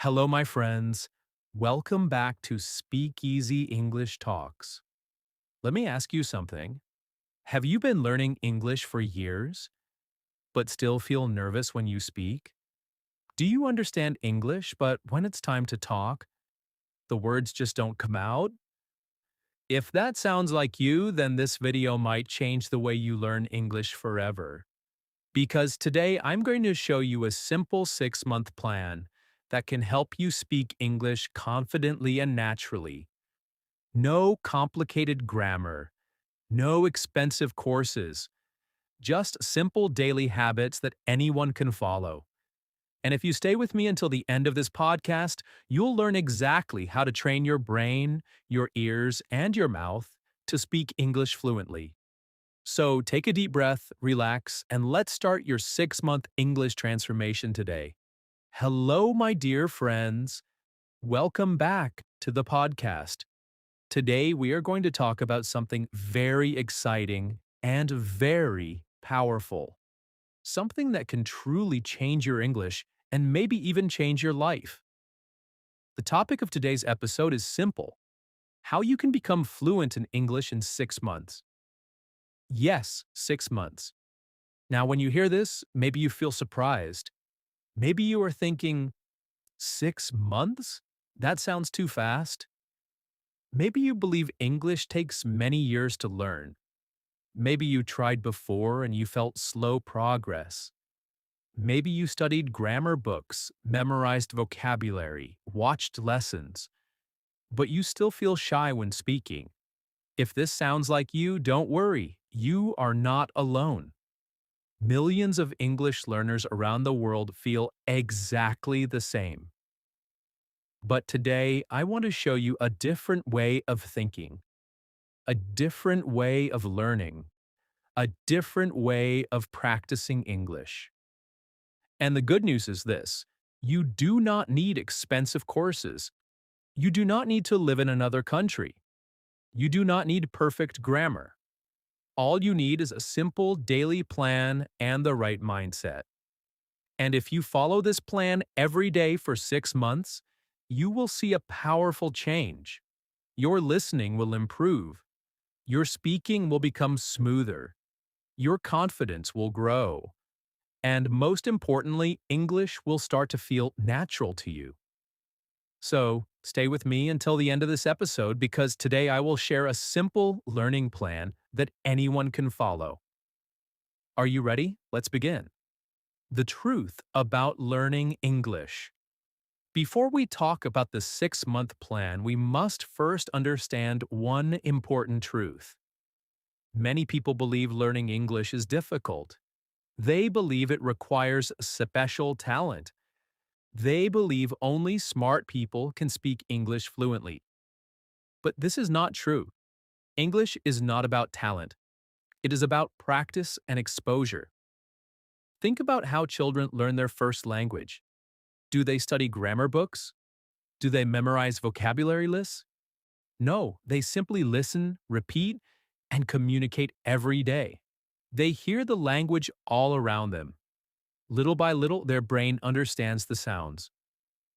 Hello, my friends. Welcome back to SpeakEasy English Talks. Let me ask you something. Have you been learning English for years, but still feel nervous when you speak? Do you understand English, but when it's time to talk, the words just don't come out? If that sounds like you, then this video might change the way you learn English forever. Because today I'm going to show you a simple 6-month plan that can help you speak English confidently and naturally. No complicated grammar, no expensive courses, just simple daily habits that anyone can follow. And if you stay with me until the end of this podcast, you'll learn exactly how to train your brain, your ears, and your mouth to speak English fluently. So take a deep breath, relax, and let's start your 6-month English transformation today. Hello, my dear friends. Welcome back to the podcast. Today, we are going to talk about something very exciting and very powerful. Something that can truly change your English and maybe even change your life. The topic of today's episode is simple: how you can become fluent in English in 6 months. Yes, 6 months. Now, when you hear this, maybe you feel surprised. Maybe you are thinking, 6 months? That sounds too fast. Maybe you believe English takes many years to learn. Maybe you tried before and you felt slow progress. Maybe you studied grammar books, memorized vocabulary, watched lessons, but you still feel shy when speaking. If this sounds like you, don't worry. You are not alone. Millions of English learners around the world feel exactly the same. But today, I want to show you a different way of thinking, a different way of learning, a different way of practicing English. And the good news is this: you do not need expensive courses. You do not need to live in another country. You do not need perfect grammar. All you need is a simple daily plan and the right mindset. And if you follow this plan every day for 6 months, you will see a powerful change. Your listening will improve. Your speaking will become smoother. Your confidence will grow. And most importantly, English will start to feel natural to you. So, stay with me until the end of this episode because today I will share a simple learning plan that anyone can follow. Are you ready? Let's begin. The truth about learning English. Before we talk about the 6-month plan, we must first understand one important truth. Many people believe learning English is difficult. They believe it requires special talent. They believe only smart people can speak English fluently. But this is not true. English is not about talent. It is about practice and exposure. Think about how children learn their first language. Do they study grammar books? Do they memorize vocabulary lists? No, they simply listen, repeat, and communicate every day. They hear the language all around them. Little by little, their brain understands the sounds.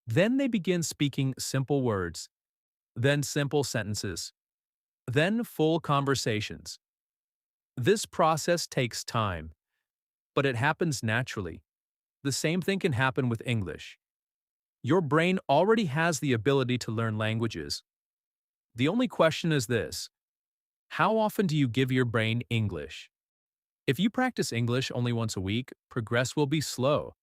Then they begin speaking simple words, then simple sentences, then full conversations. This process takes time, but it happens naturally. The same thing can happen with English. Your brain already has the ability to learn languages. The only question is this: how often do you give your brain English? If you practice English only once a week, progress will be slow.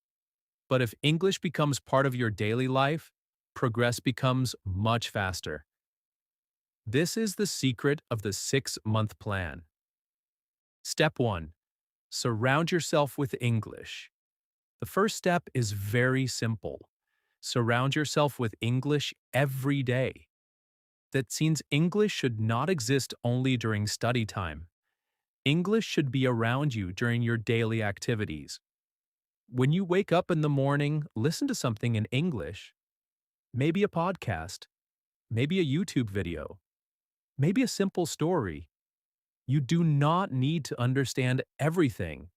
But if English becomes part of your daily life, progress becomes much faster. This is the secret of the 6-month plan. Step 1. Surround yourself with English. The first step is very simple. Surround yourself with English every day. That means English should not exist only during study time. English should be around you during your daily activities. When you wake up in the morning, listen to something in English. Maybe a podcast, maybe a YouTube video, maybe a simple story. You do not need to understand everything.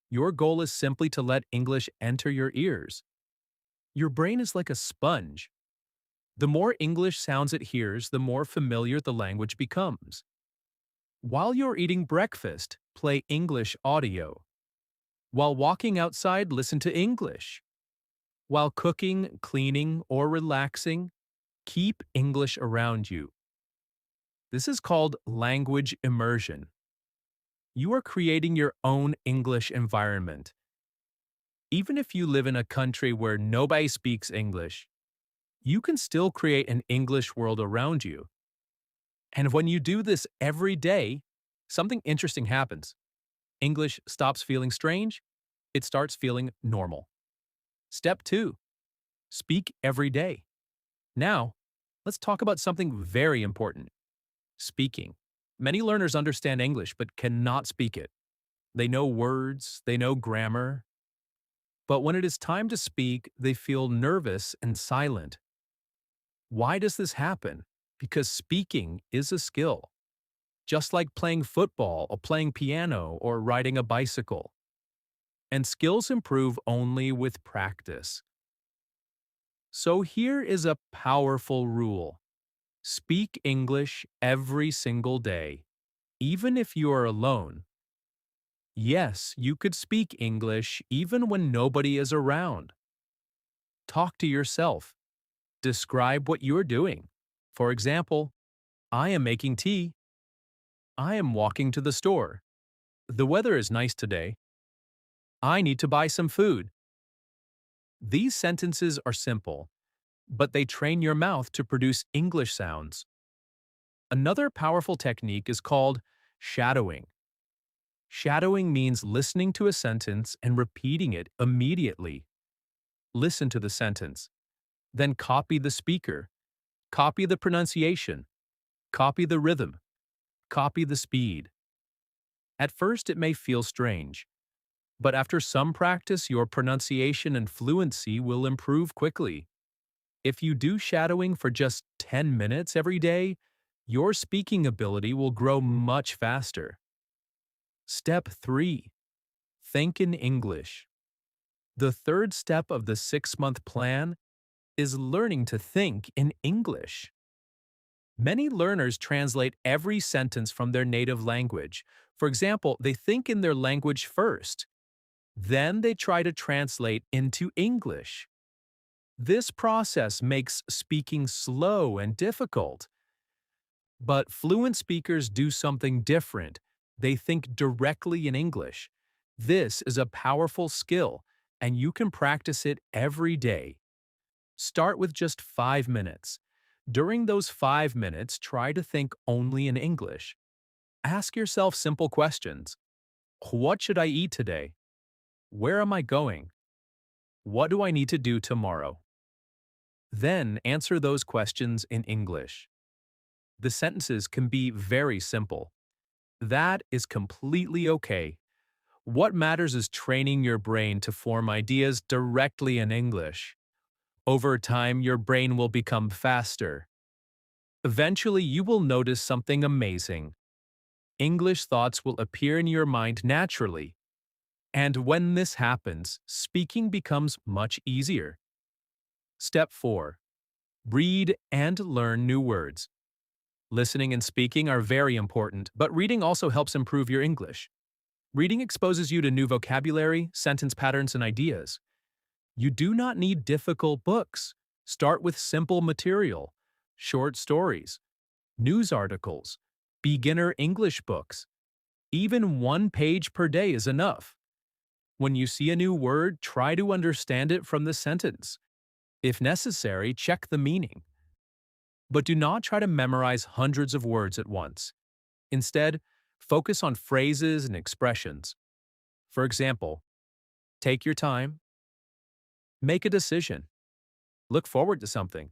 Your goal is simply to let English enter your ears. Your brain is like a sponge. The more English sounds it hears, the more familiar the language becomes. While you're eating breakfast, play English audio. While walking outside, listen to English. While cooking, cleaning, or relaxing, keep English around you. This is called language immersion. You are creating your own English environment. Even if you live in a country where nobody speaks English, you can still create an English world around you. And when you do this every day, something interesting happens. English stops feeling strange, it starts feeling normal. Step 2. Speak every day. Now, let's talk about something very important. Speaking. Many learners understand English but cannot speak it. They know words, they know grammar, but when it is time to speak, they feel nervous and silent. Why does this happen? Because speaking is a skill, just like playing football or playing piano or riding a bicycle. And skills improve only with practice. So here is a powerful rule. Speak English every single day, even if you are alone. Yes, you could speak English even when nobody is around. Talk to yourself. Describe what you're doing. For example, I am making tea. I am walking to the store. The weather is nice today. I need to buy some food. These sentences are simple, but they train your mouth to produce English sounds. Another powerful technique is called shadowing. Shadowing means listening to a sentence and repeating it immediately. Listen to the sentence. Then copy the speaker. Copy the pronunciation. Copy the rhythm. Copy the speed. At first, it may feel strange, but after some practice, your pronunciation and fluency will improve quickly. If you do shadowing for just 10 minutes every day, your speaking ability will grow much faster. Step 3. Think in English. The third step of the 6-month plan is learning to think in English. Many learners translate every sentence from their native language. For example, they think in their language first. Then they try to translate into English. This process makes speaking slow and difficult. But fluent speakers do something different. They think directly in English. This is a powerful skill, and you can practice it every day. Start with just 5 minutes. During those 5 minutes, try to think only in English. Ask yourself simple questions. What should I eat today? Where am I going? What do I need to do tomorrow? Then answer those questions in English. The sentences can be very simple. That is completely okay. What matters is training your brain to form ideas directly in English. Over time, your brain will become faster. Eventually, you will notice something amazing. English thoughts will appear in your mind naturally. And when this happens, speaking becomes much easier. Step 4. Read and learn new words. Listening and speaking are very important, but reading also helps improve your English. Reading exposes you to new vocabulary, sentence patterns, and ideas. You do not need difficult books. Start with simple material, short stories, news articles, beginner English books. Even 1 page per day is enough. When you see a new word, try to understand it from the sentence. If necessary, check the meaning. But do not try to memorize hundreds of words at once. Instead, focus on phrases and expressions. For example, take your time, make a decision, look forward to something.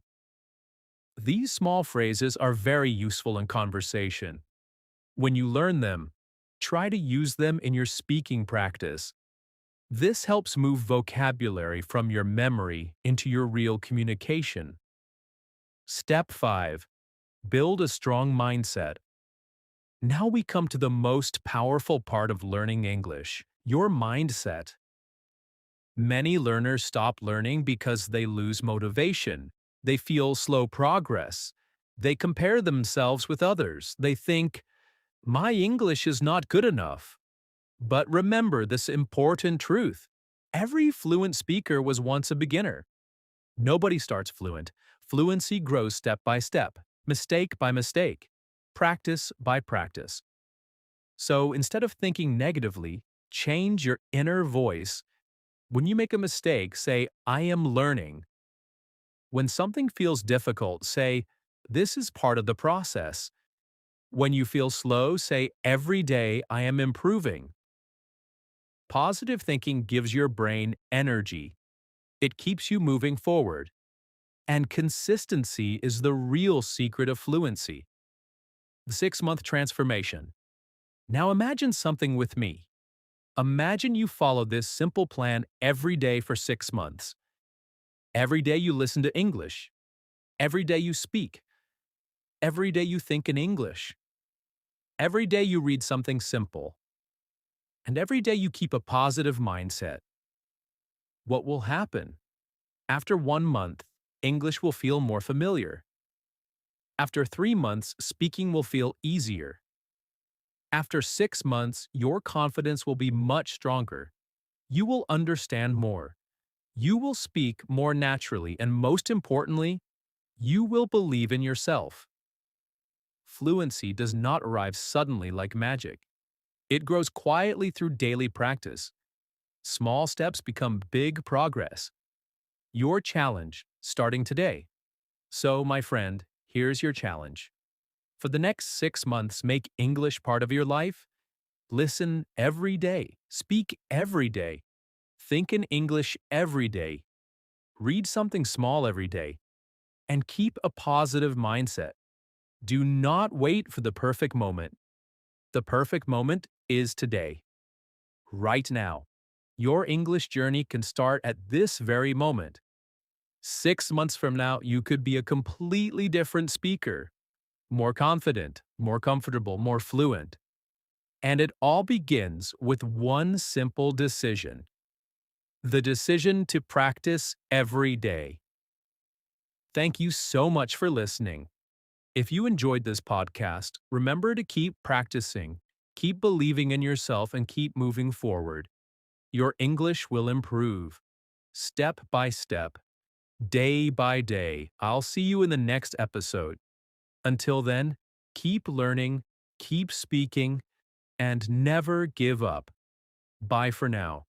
These small phrases are very useful in conversation. When you learn them, try to use them in your speaking practice. This helps move vocabulary from your memory into your real communication. Step 5. Build a strong mindset. Now we come to the most powerful part of learning English, your mindset. Many learners stop learning because they lose motivation. They feel slow progress. They compare themselves with others. They think, my English is not good enough. But remember this important truth. Every fluent speaker was once a beginner. Nobody starts fluent. Fluency grows step by step, mistake by mistake, practice by practice. So instead of thinking negatively, change your inner voice. When you make a mistake, say, I am learning. When something feels difficult, say, this is part of the process. When you feel slow, say, every day I am improving. Positive thinking gives your brain energy. It keeps you moving forward. And consistency is the real secret of fluency. The 6-month transformation. Now imagine something with me. Imagine you follow this simple plan every day for 6 months. Every day you listen to English. Every day you speak. Every day you think in English. Every day you read something simple. And every day you keep a positive mindset. What will happen? After 1 month, English will feel more familiar. After 3 months, speaking will feel easier. After 6 months, your confidence will be much stronger. You will understand more. You will speak more naturally, and most importantly, you will believe in yourself. Fluency does not arrive suddenly like magic. It grows quietly through daily practice. Small steps become big progress. Your challenge, starting today. So, my friend, here's your challenge. For the next 6 months, make English part of your life. Listen every day. Speak every day. Think in English every day. Read something small every day. And keep a positive mindset. Do not wait for the perfect moment. The perfect moment is today. Right now. Your English journey can start at this very moment. 6 months from now, you could be a completely different speaker. More confident, more comfortable, more fluent. And it all begins with one simple decision. The decision to practice every day. Thank you so much for listening. If you enjoyed this podcast, remember to keep practicing, keep believing in yourself, and keep moving forward. Your English will improve. Step by step, day by day. I'll see you in the next episode. Until then, keep learning, keep speaking, and never give up. Bye for now.